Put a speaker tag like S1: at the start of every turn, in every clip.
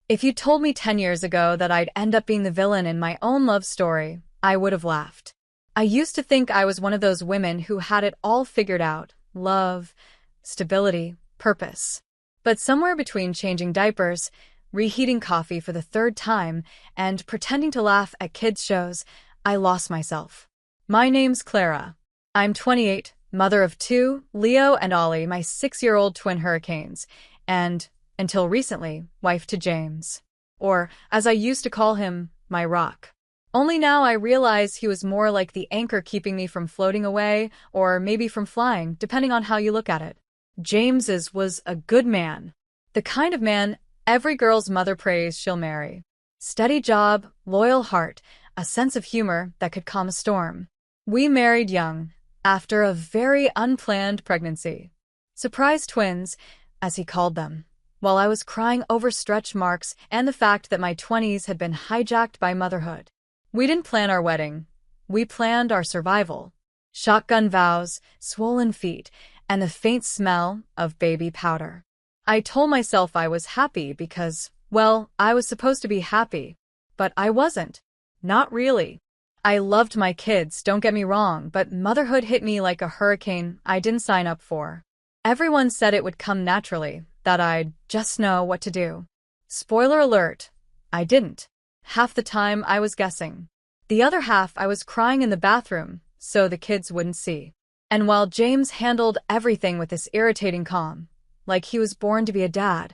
S1: If you told me 10 years ago that I'd end up being the villain in my own love story, I would have laughed. I used to think I was one of those women who had it all figured out: love, stability, purpose. But somewhere between changing diapers, reheating coffee for the third time, and pretending to laugh at kids' shows, I lost myself. My name's Clara. I'm 28, mother of two, Leo and Ollie, my 6-year-old twin hurricanes, and, until recently, wife to James. Or, as I used to call him, my rock. Only now I realize he was more like the anchor keeping me from floating away, or maybe from flying, depending on how you look at it. James's was a good man. The kind of man every girl's mother prays she'll marry. Steady job, loyal heart, a sense of humor that could calm a storm. We married young, after a very unplanned pregnancy. Surprise twins, as he called them, while I was crying over stretch marks and the fact that my 20s had been hijacked by motherhood. We didn't plan our wedding. We planned our survival. Shotgun vows, swollen feet, and the faint smell of baby powder. I told myself I was happy because, well, I was supposed to be happy. But I wasn't. Not really. I loved my kids, don't get me wrong, but motherhood hit me like a hurricane I didn't sign up for. Everyone said it would come naturally, that I'd just know what to do. Spoiler alert, I didn't. Half the time I was guessing. The other half I was crying in the bathroom, so the kids wouldn't see. And while James handled everything with this irritating calm, like he was born to be a dad,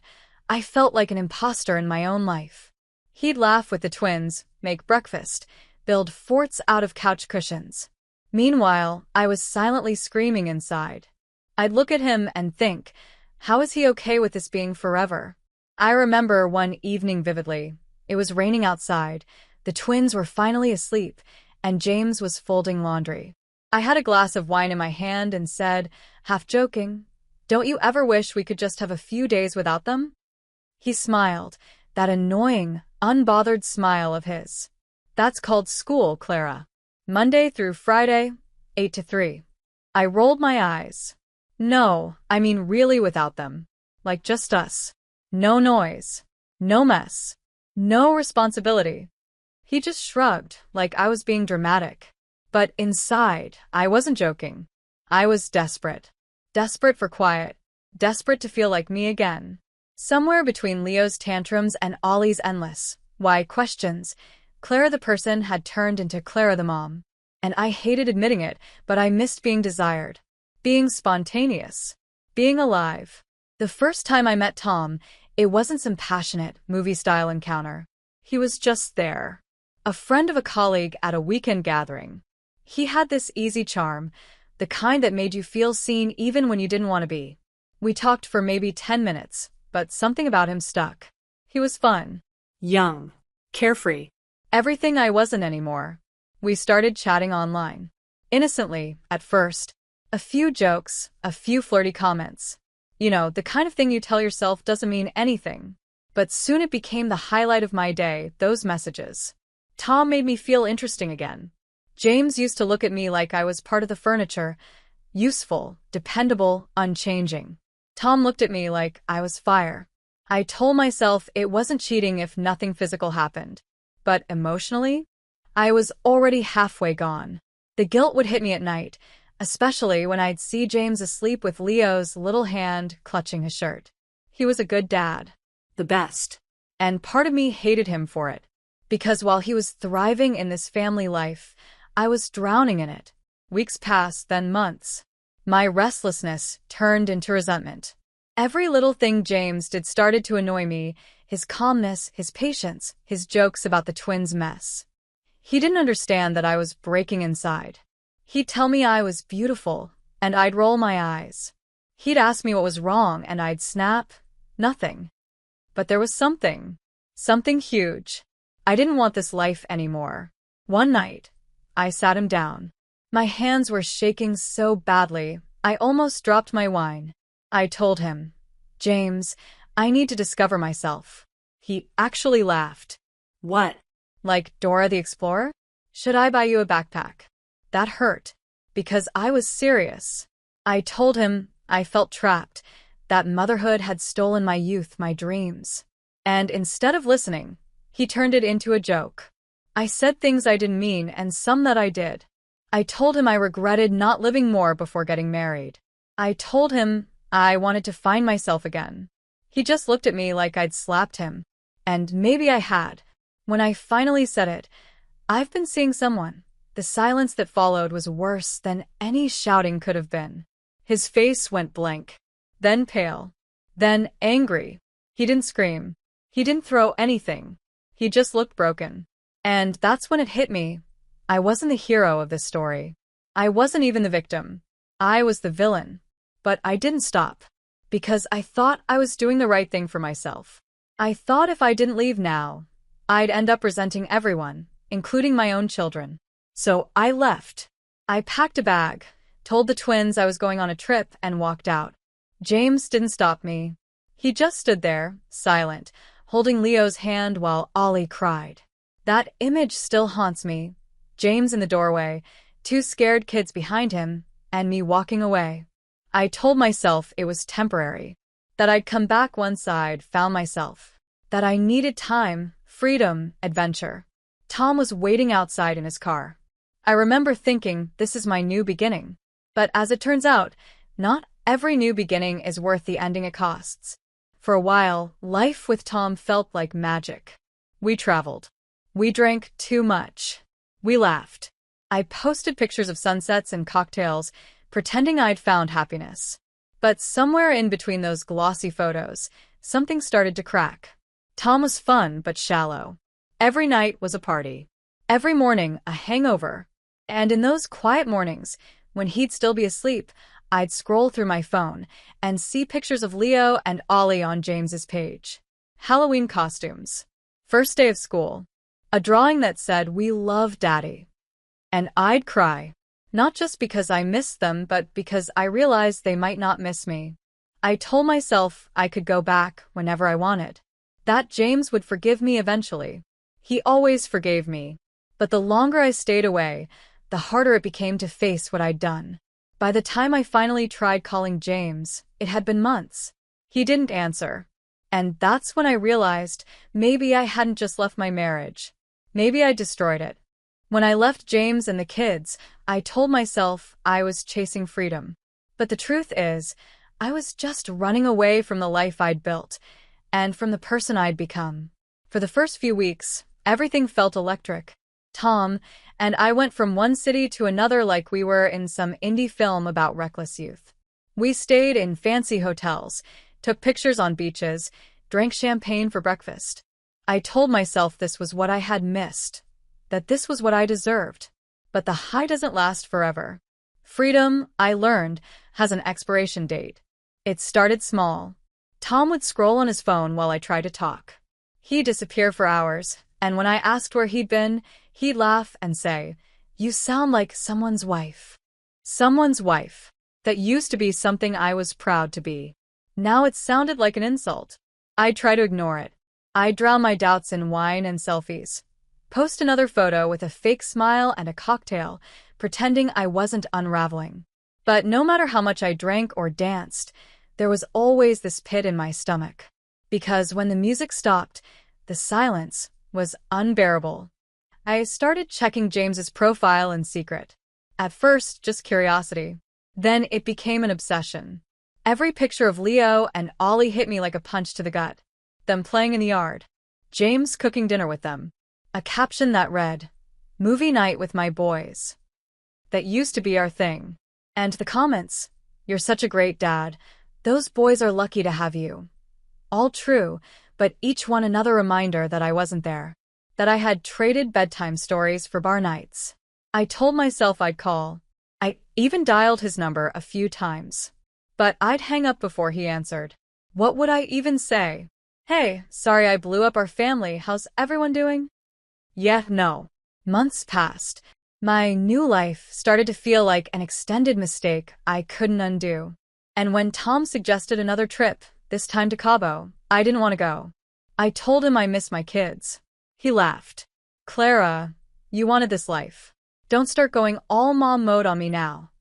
S1: I felt like an imposter in my own life. He'd laugh with the twins, make breakfast, build forts out of couch cushions. Meanwhile, I was silently screaming inside. I'd look at him and think, how is he okay with this being forever? I remember one evening vividly. It was raining outside, the twins were finally asleep, and James was folding laundry. I had a glass of wine in my hand and said, half joking, "Don't you ever wish we could just have a few days without them?" He smiled, that annoying, unbothered smile of his. "That's called school, Clara. Monday through Friday, 8 to 3. I rolled my eyes. "No, I mean really without them. Like just us. No noise. No mess. No responsibility." He just shrugged, like I was being dramatic. But inside, I wasn't joking. I was desperate. Desperate for quiet. Desperate to feel like me again. Somewhere between Leo's tantrums and Ollie's endless why questions, Clara the person had turned into Clara the mom. And I hated admitting it, but I missed being desired. Being spontaneous. Being alive. The first time I met Tom, it wasn't some passionate, movie-style encounter. He was just there. A friend of a colleague at a weekend gathering. He had this easy charm, the kind that made you feel seen even when you didn't want to be. We talked for maybe 10 minutes, but something about him stuck. He was fun.
S2: Young. Carefree.
S1: Everything I wasn't anymore. We started chatting online. Innocently, at first. A few jokes, a few flirty comments. You know, the kind of thing you tell yourself doesn't mean anything. But soon it became the highlight of my day, those messages. Tom made me feel interesting again. James used to look at me like I was part of the furniture, useful, dependable, unchanging. Tom looked at me like I was fire. I told myself it wasn't cheating if nothing physical happened. But emotionally, I was already halfway gone. The guilt would hit me at night, especially when I'd see James asleep with Leo's little hand clutching his shirt. He was a good dad.
S2: The best.
S1: And part of me hated him for it. Because while he was thriving in this family life, I was drowning in it. Weeks passed, then months. My restlessness turned into resentment. Every little thing James did started to annoy me, his calmness, his patience, his jokes about the twins' mess. He didn't understand that I was breaking inside. He'd tell me I was beautiful, and I'd roll my eyes. He'd ask me what was wrong, and I'd snap, nothing. But there was something huge. I didn't want this life anymore. One night, I sat him down. My hands were shaking so badly, I almost dropped my wine. I told him, "James, I need to discover myself." He actually laughed.
S2: What?
S1: Like Dora the Explorer? "Should I buy you a backpack?" That hurt, because I was serious. I told him I felt trapped, that motherhood had stolen my youth, my dreams. And instead of listening, he turned it into a joke. I said things I didn't mean and some that I did. I told him I regretted not living more before getting married. I told him I wanted to find myself again. He just looked at me like I'd slapped him. And maybe I had. When I finally said it, "I've been seeing someone." The silence that followed was worse than any shouting could have been. His face went blank, then pale, then angry. He didn't scream. He didn't throw anything. He just looked broken. And that's when it hit me. I wasn't the hero of this story. I wasn't even the victim. I was the villain. But I didn't stop. Because I thought I was doing the right thing for myself. I thought if I didn't leave now, I'd end up resenting everyone, including my own children. So I left. I packed a bag, told the twins I was going on a trip, and walked out. James didn't stop me. He just stood there, silent, holding Leo's hand while Ollie cried. That image still haunts me. James in the doorway, two scared kids behind him, and me walking away. I told myself it was temporary, that I'd come back once I'd found myself, that I needed time, freedom, adventure. Tom was waiting outside in his car. I remember thinking, this is my new beginning. But as it turns out, not every new beginning is worth the ending it costs. For a while, life with Tom felt like magic. We traveled. We drank too much. We laughed. I posted pictures of sunsets and cocktails, pretending I'd found happiness. But somewhere in between those glossy photos, something started to crack. Tom was fun but shallow. Every night was a party. Every morning, a hangover. And in those quiet mornings, when he'd still be asleep, I'd scroll through my phone and see pictures of Leo and Ollie on James's page. Halloween costumes. First day of school. A drawing that said, "We love Daddy." And I'd cry. Not just because I missed them, but because I realized they might not miss me. I told myself I could go back whenever I wanted. That James would forgive me eventually. He always forgave me. But the longer I stayed away, the harder it became to face what I'd done. By the time I finally tried calling James, it had been months. He didn't answer. And that's when I realized maybe I hadn't just left my marriage. Maybe I destroyed it. When I left James and the kids, I told myself I was chasing freedom. But the truth is, I was just running away from the life I'd built, and from the person I'd become. For the first few weeks, everything felt electric. Tom and I went from one city to another like we were in some indie film about reckless youth. We stayed in fancy hotels, took pictures on beaches, drank champagne for breakfast. I told myself this was what I had missed, that this was what I deserved. But the high doesn't last forever. Freedom, I learned, has an expiration date. It started small. Tom would scroll on his phone while I tried to talk. He'd disappear for hours, and when I asked where he'd been, he'd laugh and say, "You sound like someone's wife." Someone's wife. That used to be something I was proud to be. Now it sounded like an insult. I'd try to ignore it. I'd drown my doubts in wine and selfies. Post another photo with a fake smile and a cocktail, pretending I wasn't unraveling. But no matter how much I drank or danced, there was always this pit in my stomach. Because when the music stopped, the silence was unbearable. I started checking James's profile in secret. At first, just curiosity. Then it became an obsession. Every picture of Leo and Ollie hit me like a punch to the gut. Them playing in the yard. James cooking dinner with them. A caption that read, "Movie night with my boys." That used to be our thing. And the comments, "You're such a great dad. Those boys are lucky to have you." All true, but each one another reminder that I wasn't there. That I had traded bedtime stories for bar nights. I told myself I'd call. I even dialed his number a few times. But I'd hang up before he answered. What would I even say? "Hey, sorry I blew up our family. How's everyone doing?" Yeah, no. Months passed. My new life started to feel like an extended mistake I couldn't undo. And when Tom suggested another trip, this time to Cabo, I didn't want to go. I told him I miss my kids. He laughed. "Clara, you wanted this life. Don't start going all mom mode on me now."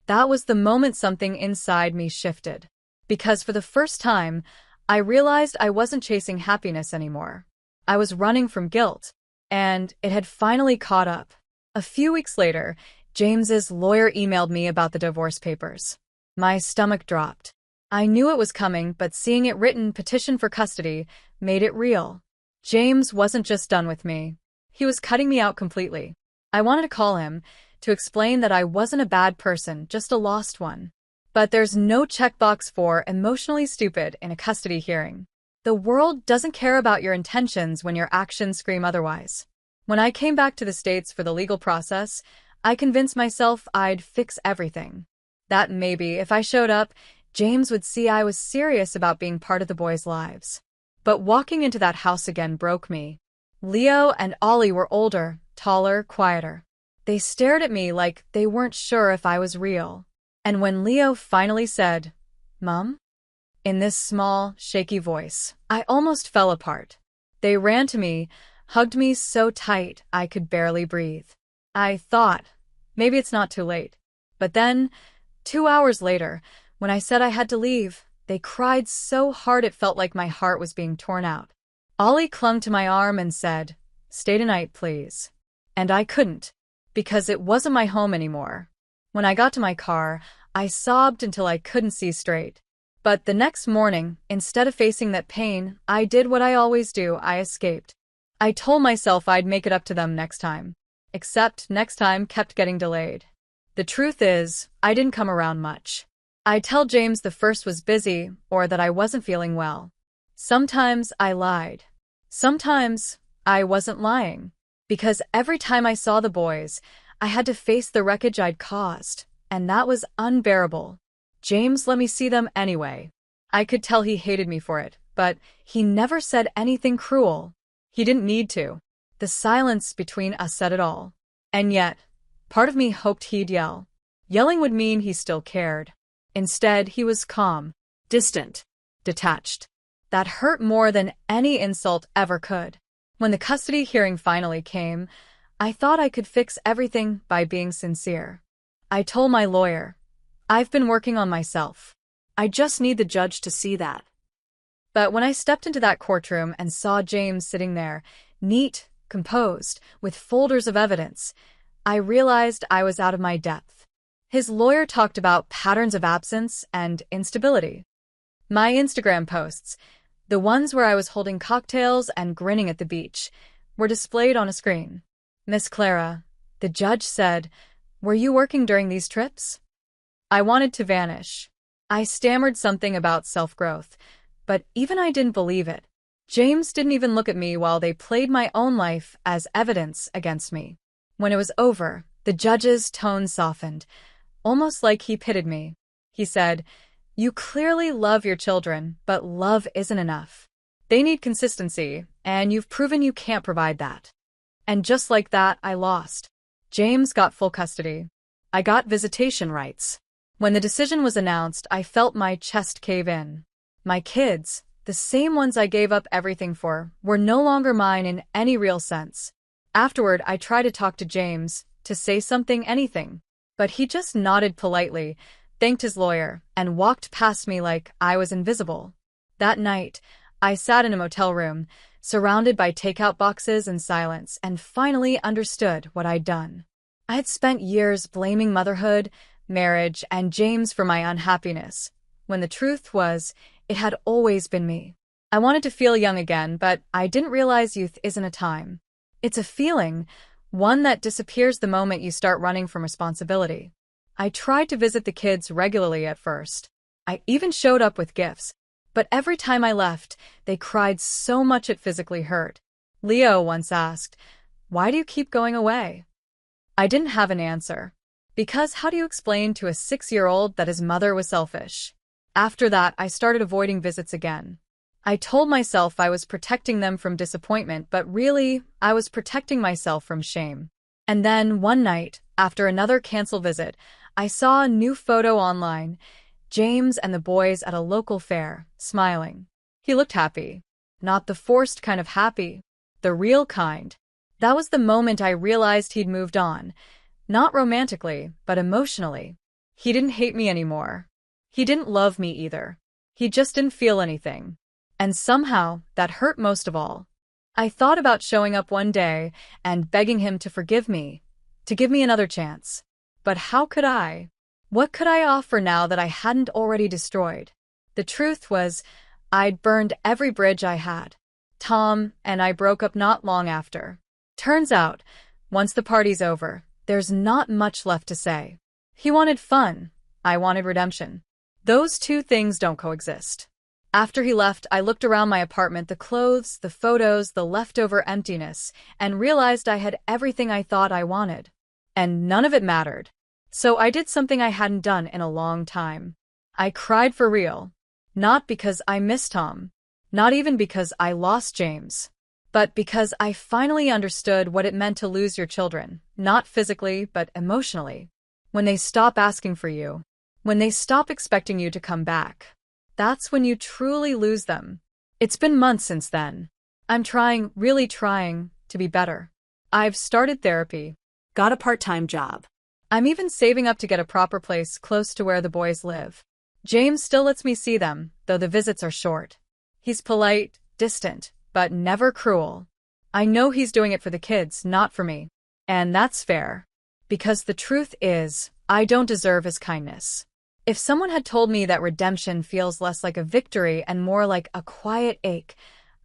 S1: That was the moment something inside me shifted. Because for the first time, I realized I wasn't chasing happiness anymore. I was running from guilt, and it had finally caught up. A few weeks later, James's lawyer emailed me about the divorce papers. My stomach dropped. I knew it was coming, but seeing it written petition for custody made it real. James wasn't just done with me. He was cutting me out completely. I wanted to call him to explain that I wasn't a bad person, just a lost one. But there's no checkbox for emotionally stupid in a custody hearing. The world doesn't care about your intentions when your actions scream otherwise. When I came back to the States for the legal process, I convinced myself I'd fix everything. That maybe if I showed up, James would see I was serious about being part of the boys' lives. But walking into that house again broke me. Leo and Ollie were older, taller, quieter. They stared at me like they weren't sure if I was real. And when Leo finally said, "Mom?" in this small, shaky voice, I almost fell apart. They ran to me, hugged me so tight I could barely breathe. I thought, maybe it's not too late. But then, 2 hours later, when I said I had to leave, they cried so hard it felt like my heart was being torn out. Ollie clung to my arm and said, "Stay tonight, please." And I couldn't, because it wasn't my home anymore. When I got to my car, I sobbed until I couldn't see straight. But the next morning, instead of facing that pain, I did what I always do, I escaped. I told myself I'd make it up to them next time. Except next time kept getting delayed. The truth is, I didn't come around much. I'd tell James the first was busy or that I wasn't feeling well. Sometimes I lied. Sometimes I wasn't lying. Because every time I saw the boys, I had to face the wreckage I'd caused, and that was unbearable. James let me see them anyway. I could tell he hated me for it, but he never said anything cruel. He didn't need to. The silence between us said it all. And yet, part of me hoped he'd yell. Yelling would mean he still cared. Instead, he was calm, distant, detached. That hurt more than any insult ever could. When the custody hearing finally came, I thought I could fix everything by being sincere. I told my lawyer, "I've been working on myself. I just need the judge to see that." But when I stepped into that courtroom and saw James sitting there, neat, composed, with folders of evidence, I realized I was out of my depth. His lawyer talked about patterns of absence and instability. My Instagram posts, the ones where I was holding cocktails and grinning at the beach, were displayed on a screen. "Miss Clara," the judge said, "were you working during these trips?" I wanted to vanish. I stammered something about self-growth, but even I didn't believe it. James didn't even look at me while they played my own life as evidence against me. When it was over, the judge's tone softened, almost like he pitied me. He said, "You clearly love your children, but love isn't enough. They need consistency, and you've proven you can't provide that." And just like that, I lost. James got full custody. I got visitation rights. When the decision was announced, I felt my chest cave in. My kids, the same ones I gave up everything for, were no longer mine in any real sense. Afterward, I tried to talk to James, to say something, anything. But he just nodded politely, thanked his lawyer, and walked past me like I was invisible. That night, I sat in a motel room, surrounded by takeout boxes and silence, and finally understood what I'd done. I had spent years blaming motherhood, marriage, and James for my unhappiness, when the truth was, it had always been me. I wanted to feel young again, but I didn't realize youth isn't a time. It's a feeling, one that disappears the moment you start running from responsibility. I tried to visit the kids regularly at first. I even showed up with gifts. But every time I left, they cried so much it physically hurt. Leo once asked, "Why do you keep going away?" I didn't have an answer. Because how do you explain to a 6-year-old that his mother was selfish? After that, I started avoiding visits again. I told myself I was protecting them from disappointment, but really, I was protecting myself from shame. And then, one night, after another canceled visit, I saw a new photo online. James and the boys at a local fair, smiling. He looked happy. Not the forced kind of happy, the real kind. That was the moment I realized he'd moved on. Not romantically, but emotionally. He didn't hate me anymore. He didn't love me either. He just didn't feel anything. And somehow, that hurt most of all. I thought about showing up one day and begging him to forgive me, to give me another chance. But how could I? What could I offer now that I hadn't already destroyed? The truth was, I'd burned every bridge I had. Tom and I broke up not long after. Turns out, once the party's over, there's not much left to say. He wanted fun. I wanted redemption. Those two things don't coexist. After he left, I looked around my apartment, the clothes, the photos, the leftover emptiness, and realized I had everything I thought I wanted. And none of it mattered. So I did something I hadn't done in a long time. I cried for real. Not because I missed Tom. Not even because I lost James. But because I finally understood what it meant to lose your children, not physically, but emotionally. When they stop asking for you. When they stop expecting you to come back. That's when you truly lose them. It's been months since then. I'm trying, really trying, to be better. I've started therapy.
S2: Got a part-time job.
S1: I'm even saving up to get a proper place close to where the boys live. James still lets me see them, though the visits are short. He's polite, distant, but never cruel. I know he's doing it for the kids, not for me. And that's fair. Because the truth is, I don't deserve his kindness. If someone had told me that redemption feels less like a victory and more like a quiet ache,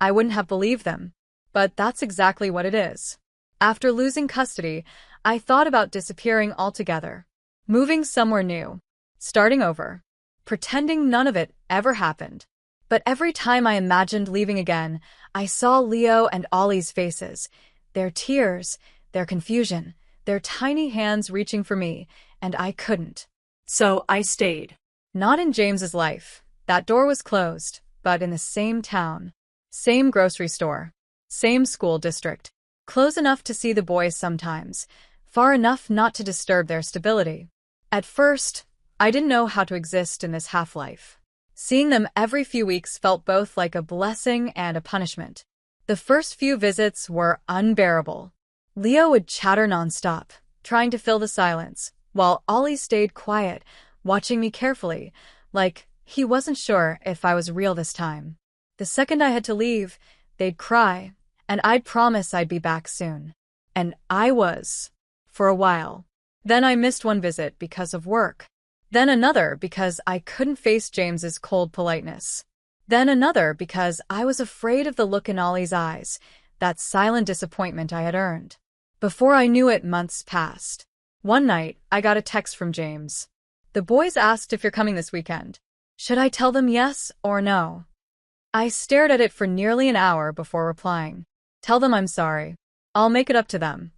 S1: I wouldn't have believed them. But that's exactly what it is. After losing custody, I thought about disappearing altogether. Moving somewhere new. Starting over. Pretending none of it ever happened. But every time I imagined leaving again, I saw Leo and Ollie's faces. Their tears, their confusion, their tiny hands reaching for me, and I couldn't.
S2: So I stayed.
S1: Not in James's life. That door was closed, but in the same town. Same grocery store. Same school district. Close enough to see the boys sometimes. Far enough not to disturb their stability. At first, I didn't know how to exist in this half-life. Seeing them every few weeks felt both like a blessing and a punishment. The first few visits were unbearable. Leo would chatter nonstop, trying to fill the silence, while Ollie stayed quiet, watching me carefully, like he wasn't sure if I was real this time. The second I had to leave, they'd cry, and I'd promise I'd be back soon. And I was. For a while. Then I missed one visit because of work. Then another because I couldn't face James's cold politeness. Then another because I was afraid of the look in Ollie's eyes, that silent disappointment I had earned. Before I knew it, months passed. One night, I got a text from James. The boys asked if you're coming this weekend. Should I tell them yes or no? I stared at it for nearly an hour before replying. Tell them I'm sorry. I'll make it up to them.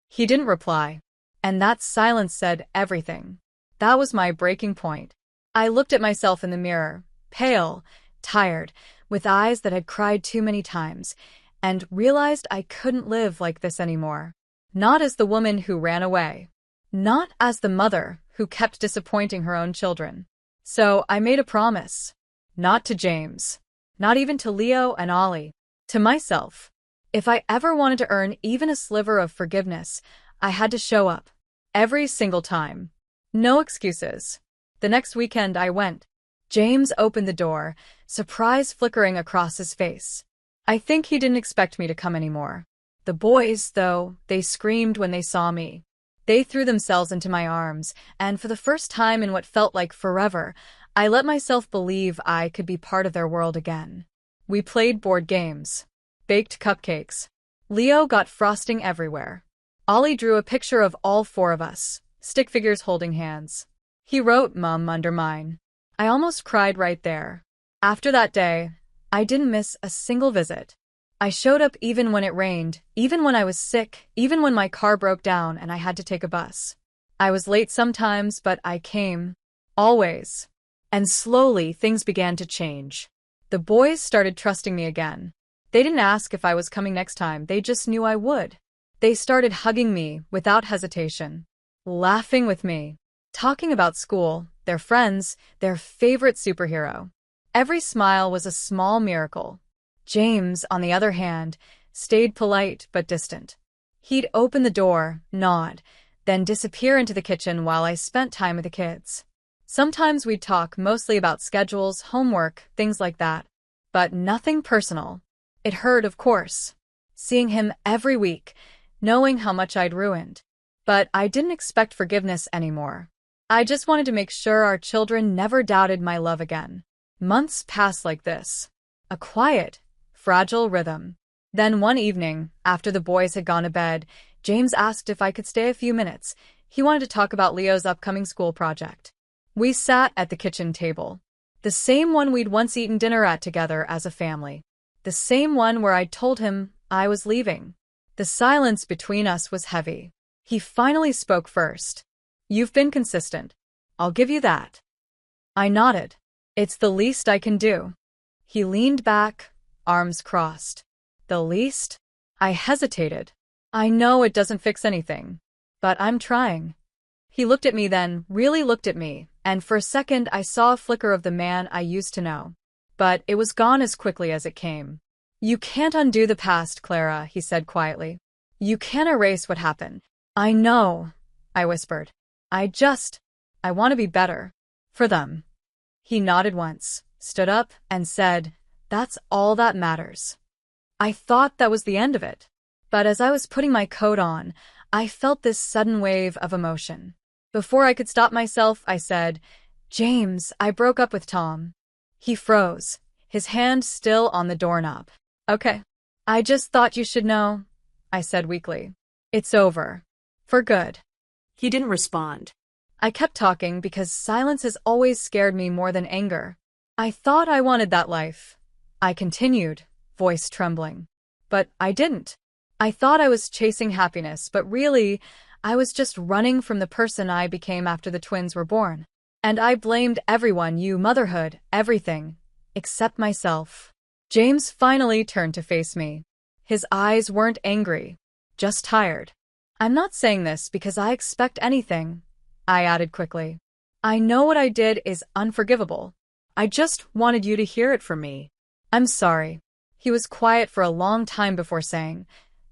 S1: He didn't reply. And that silence said everything. That was my breaking point. I looked at myself in the mirror, pale, tired, with eyes that had cried too many times, and realized I couldn't live like this anymore. Not as the woman who ran away. Not as the mother who kept disappointing her own children. So I made a promise. Not to James. Not even to Leo and Ollie. To myself. If I ever wanted to earn even a sliver of forgiveness, I had to show up. Every single time. No excuses. The next weekend I went. James opened the door, surprise flickering across his face. I think he didn't expect me to come anymore. The boys, though, they screamed when they saw me. They threw themselves into my arms, and for the first time in what felt like forever, I let myself believe I could be part of their world again. We played board games. Baked cupcakes. Leo got frosting everywhere. Ollie drew a picture of all four of us, stick figures holding hands. He wrote "Mum" under mine. I almost cried right there. After that day, I didn't miss a single visit. I showed up even when it rained, even when I was sick, even when my car broke down and I had to take a bus. I was late sometimes, but I came. Always. And slowly, things began to change. The boys started trusting me again. They didn't ask if I was coming next time, they just knew I would. They started hugging me without hesitation. Laughing with me. Talking about school, their friends, their favorite superhero. Every smile was a small miracle. James, on the other hand, stayed polite but distant. He'd open the door, nod, then disappear into the kitchen while I spent time with the kids. Sometimes we'd talk mostly about schedules, homework, things like that. but nothing personal. It hurt, of course, seeing him every week, knowing how much I'd ruined. But I didn't expect forgiveness anymore. I just wanted to make sure our children never doubted my love again. Months passed like this. A quiet, fragile rhythm. Then one evening, after the boys had gone to bed, James asked if I could stay a few minutes. He wanted to talk about Leo's upcoming school project. We sat at the kitchen table. The same one we'd once eaten dinner at together as a family. The same one where I'd told him I was leaving. The silence between us was heavy. He finally spoke first. "You've been consistent. I'll give you that." I nodded. "It's the least I can do." He leaned back, arms crossed. "The least?" I hesitated. "I know it doesn't fix anything, but I'm trying." He looked at me then, really looked at me, and for a second I saw a flicker of the man I used to know. But it was gone as quickly as it came. "You can't undo the past, Clara," he said quietly. "You can't erase what happened." "I know," I whispered. I want to be better. For them." He nodded once, stood up, and said, "That's all that matters." I thought that was the end of it. But as I was putting my coat on, I felt this sudden wave of emotion. Before I could stop myself, I said, "James, I broke up with Tom." He froze, his hand still on the doorknob. "Okay. I just thought you should know," I said weakly. "It's over. For good."
S2: He didn't respond.
S1: I kept talking because silence has always scared me more than anger. "I thought I wanted that life," I continued, voice trembling. "But I didn't. I thought I was chasing happiness, but really, I was just running from the person I became after the twins were born. And I blamed everyone, you, motherhood, everything, except myself." James finally turned to face me. His eyes weren't angry, just tired. "I'm not saying this because I expect anything," I added quickly. "I know what I did is unforgivable. I just wanted you to hear it from me. I'm sorry." He was quiet for a long time before saying,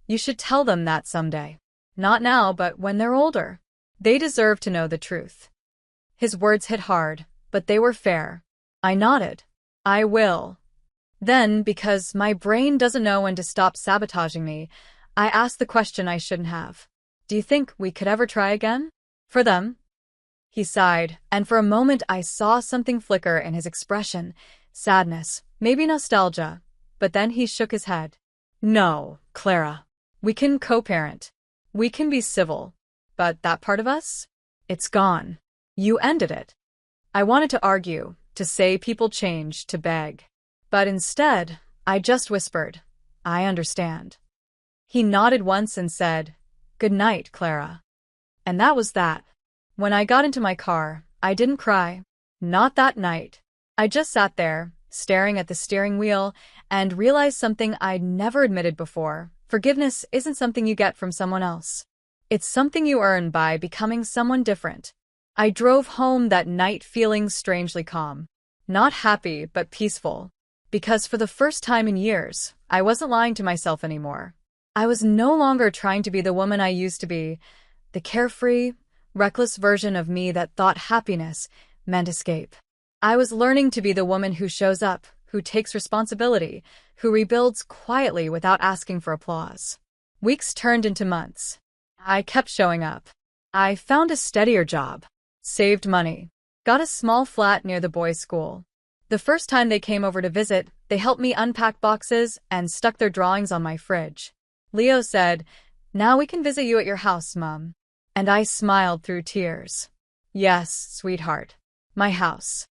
S1: "You should tell them that someday. Not now, but when they're older. They deserve to know the truth." His words hit hard, but they were fair. I nodded. "I will." Then, because my brain doesn't know when to stop sabotaging me, I asked the question I shouldn't have. "Do you think we could ever try again? For them?" He sighed, and for a moment I saw something flicker in his expression. Sadness, maybe nostalgia. But then he shook his head. "No, Clara. We can co-parent. We can be civil. But that part of us? It's gone. You ended it." I wanted to argue, to say people change, to beg. But instead, I just whispered, "I understand." He nodded once and said, "Good night, Clara." And that was that. When I got into my car, I didn't cry. Not that night. I just sat there, staring at the steering wheel, and realized something I'd never admitted before. Forgiveness isn't something you get from someone else. It's something you earn by becoming someone different. I drove home that night feeling strangely calm. Not happy, but peaceful. Because for the first time in years, I wasn't lying to myself anymore. I was no longer trying to be the woman I used to be, the carefree, reckless version of me that thought happiness meant escape. I was learning to be the woman who shows up, who takes responsibility, who rebuilds quietly without asking for applause. Weeks turned into months. I kept showing up. I found a steadier job, saved money, got a small flat near the boys' school. The first time they came over to visit, they helped me unpack boxes and stuck their drawings on my fridge. Leo said, "Now we can visit you at your house, Mom." And I smiled through tears. "Yes, sweetheart. My house."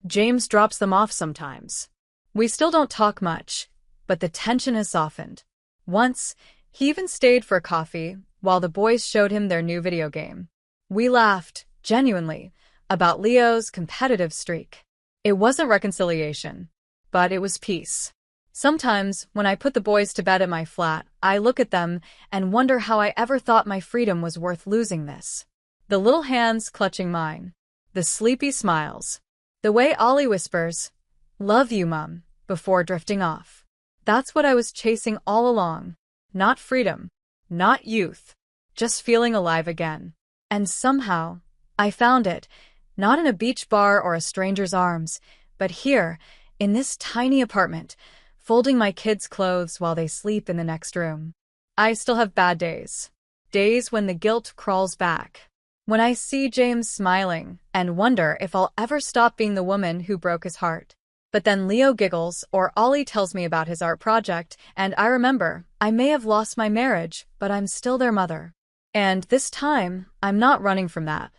S2: James drops them off sometimes.
S1: We still don't talk much, but the tension has softened. Once, he even stayed for coffee while the boys showed him their new video game. We laughed, genuinely, about Leo's competitive streak. It wasn't reconciliation, but it was peace. Sometimes, when I put the boys to bed at my flat, I look at them and wonder how I ever thought my freedom was worth losing this. The little hands clutching mine. The sleepy smiles. The way Ollie whispers, "Love you, Mum," before drifting off. That's what I was chasing all along. Not freedom. Not youth. Just feeling alive again. And somehow, I found it. Not in a beach bar or a stranger's arms, but here, in this tiny apartment, folding my kids' clothes while they sleep in the next room. I still have bad days. Days when the guilt crawls back. When I see James smiling and wonder if I'll ever stop being the woman who broke his heart. But then Leo giggles or Ollie tells me about his art project, and I remember I may have lost my marriage, but I'm still their mother. And this time, I'm not running from that.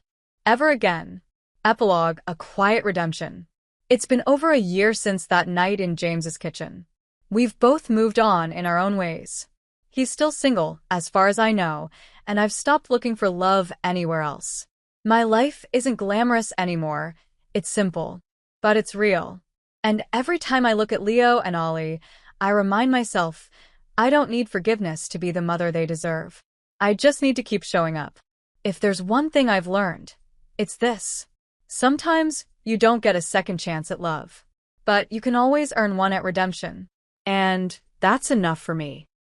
S1: Ever again. Epilogue, a quiet redemption. It's been over a year since that night in James's kitchen. We've both moved on in our own ways. He's still single, as far as I know, and I've stopped looking for love anywhere else. My life isn't glamorous anymore. It's simple. But it's real. And every time I look at Leo and Ollie, I remind myself, I don't need forgiveness to be the mother they deserve. I just need to keep showing up. If there's one thing I've learned, it's this. Sometimes you don't get a second chance at love, but you can always earn one at redemption.
S2: And that's enough for me.